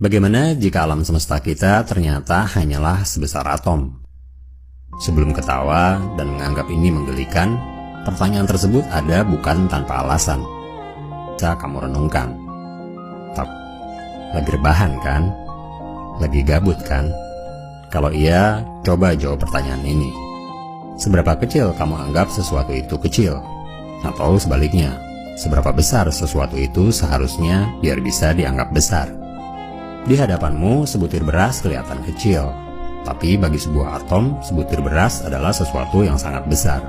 Bagaimana jika alam semesta kita ternyata hanyalah sebesar atom? Sebelum ketawa dan menganggap ini menggelikan, pertanyaan tersebut ada bukan tanpa alasan. Bisa kamu renungkan. Tapi, lagi rebahan kan? Lagi gabut kan? Kalau iya, coba jawab pertanyaan ini. Seberapa kecil kamu anggap sesuatu itu kecil? Atau sebaliknya, seberapa besar sesuatu itu seharusnya biar bisa dianggap besar? Di hadapanmu sebutir beras kelihatan kecil, tapi bagi sebuah atom, sebutir beras adalah sesuatu yang sangat besar.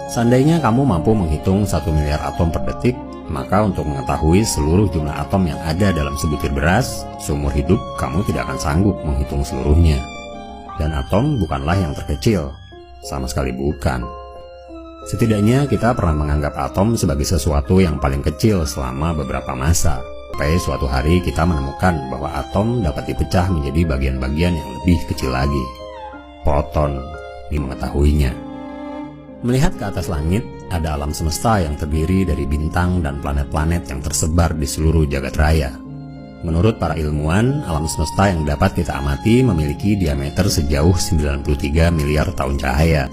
Seandainya kamu mampu menghitung 1 miliar atom per detik, maka untuk mengetahui seluruh jumlah atom yang ada dalam sebutir beras, seumur hidup kamu tidak akan sanggup menghitung seluruhnya. Dan atom bukanlah yang terkecil, sama sekali bukan. Setidaknya kita pernah menganggap atom sebagai sesuatu yang paling kecil selama beberapa masa. Sampai suatu hari kita menemukan bahwa atom dapat dipecah menjadi bagian-bagian yang lebih kecil lagi. Proton, mengetahuinya. Melihat ke atas langit, ada alam semesta yang terdiri dari bintang dan planet-planet yang tersebar di seluruh jagat raya. Menurut para ilmuwan, alam semesta yang dapat kita amati memiliki diameter sejauh 93 miliar tahun cahaya.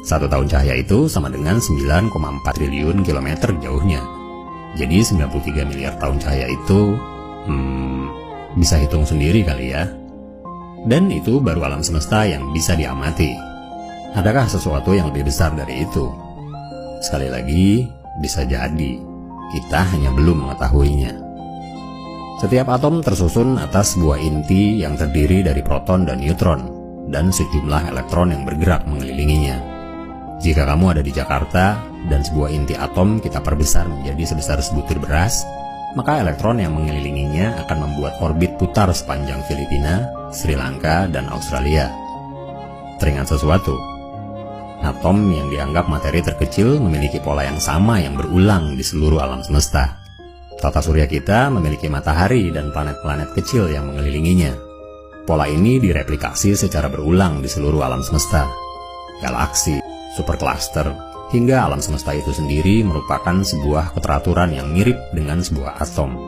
1 tahun cahaya itu sama dengan 9,4 triliun kilometer jauhnya. Jadi 93 miliar tahun cahaya itu, bisa hitung sendiri kali ya. Dan itu baru alam semesta yang bisa diamati. Adakah sesuatu yang lebih besar dari itu? Sekali lagi, bisa jadi. Kita hanya belum mengetahuinya. Setiap atom tersusun atas sebuah inti yang terdiri dari proton dan neutron, dan sejumlah elektron yang bergerak mengelilinginya. Jika kamu ada di Jakarta, dan sebuah inti atom kita perbesar menjadi sebesar sebutir beras, maka elektron yang mengelilinginya akan membuat orbit putar sepanjang Filipina, Sri Lanka, dan Australia. Teringat sesuatu? Atom yang dianggap materi terkecil memiliki pola yang sama yang berulang di seluruh alam semesta. Tata surya kita memiliki matahari dan planet-planet kecil yang mengelilinginya. Pola ini direplikasi secara berulang di seluruh alam semesta. Galaksi, supercluster, hingga alam semesta itu sendiri merupakan sebuah keteraturan yang mirip dengan sebuah atom.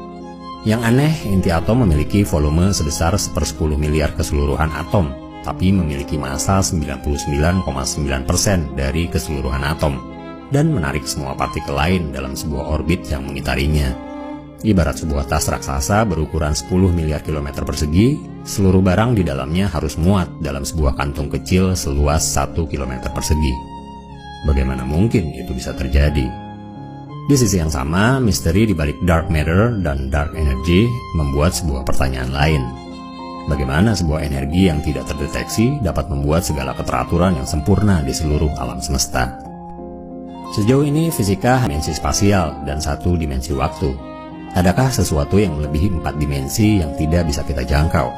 Yang aneh, inti atom memiliki volume sebesar 1/10 miliar keseluruhan atom, tapi memiliki massa 99,9% dari keseluruhan atom, dan menarik semua partikel lain dalam sebuah orbit yang mengitarinya. Ibarat sebuah tas raksasa berukuran 10 miliar kilometer persegi, seluruh barang di dalamnya harus muat dalam sebuah kantung kecil seluas 1 kilometer persegi. Bagaimana mungkin itu bisa terjadi? Di sisi yang sama, misteri di balik dark matter dan dark energy membuat sebuah pertanyaan lain. Bagaimana sebuah energi yang tidak terdeteksi dapat membuat segala keteraturan yang sempurna di seluruh alam semesta? Sejauh ini fisika dimensi spasial dan 1 dimensi waktu. Adakah sesuatu yang melebihi 4 dimensi yang tidak bisa kita jangkau?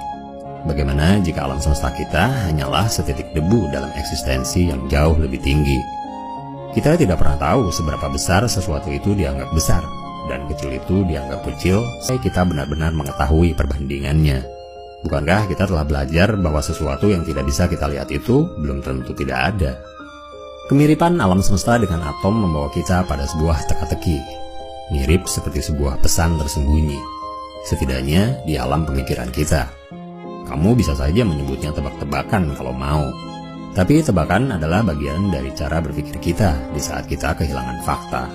Bagaimana jika alam semesta kita hanyalah setitik debu dalam eksistensi yang jauh lebih tinggi? Kita tidak pernah tahu seberapa besar sesuatu itu dianggap besar, dan kecil itu dianggap kecil, sampai kita benar-benar mengetahui perbandingannya. Bukankah kita telah belajar bahwa sesuatu yang tidak bisa kita lihat itu belum tentu tidak ada? Kemiripan alam semesta dengan atom membawa kita pada sebuah teka-teki. Mirip seperti sebuah pesan tersembunyi, setidaknya di alam pemikiran kita. Kamu bisa saja menyebutnya tebak-tebakan kalau mau. Tapi tebakan adalah bagian dari cara berpikir kita di saat kita kehilangan fakta.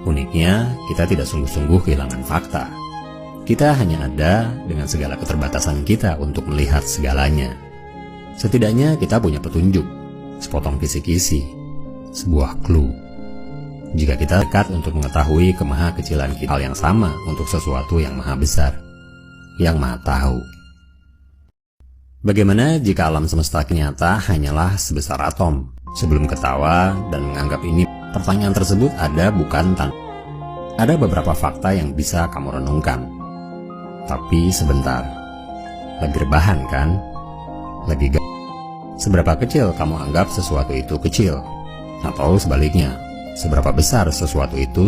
Uniknya, kita tidak sungguh-sungguh kehilangan fakta. Kita hanya ada dengan segala keterbatasan kita untuk melihat segalanya. Setidaknya kita punya petunjuk, sepotong kisi-kisi, sebuah clue. Jika kita dekat untuk mengetahui kemahakecilan kita, hal yang sama untuk sesuatu yang maha besar, yang maha tahu. Bagaimana jika alam semesta nyata hanyalah sebesar atom? Sebelum ketawa dan menganggap ini, pertanyaan tersebut ada bukan tanpa. Ada beberapa fakta yang bisa kamu renungkan. Tapi sebentar. Lagi rebahan kan? Lagi Seberapa kecil kamu anggap sesuatu itu kecil? Atau sebaliknya, seberapa besar sesuatu itu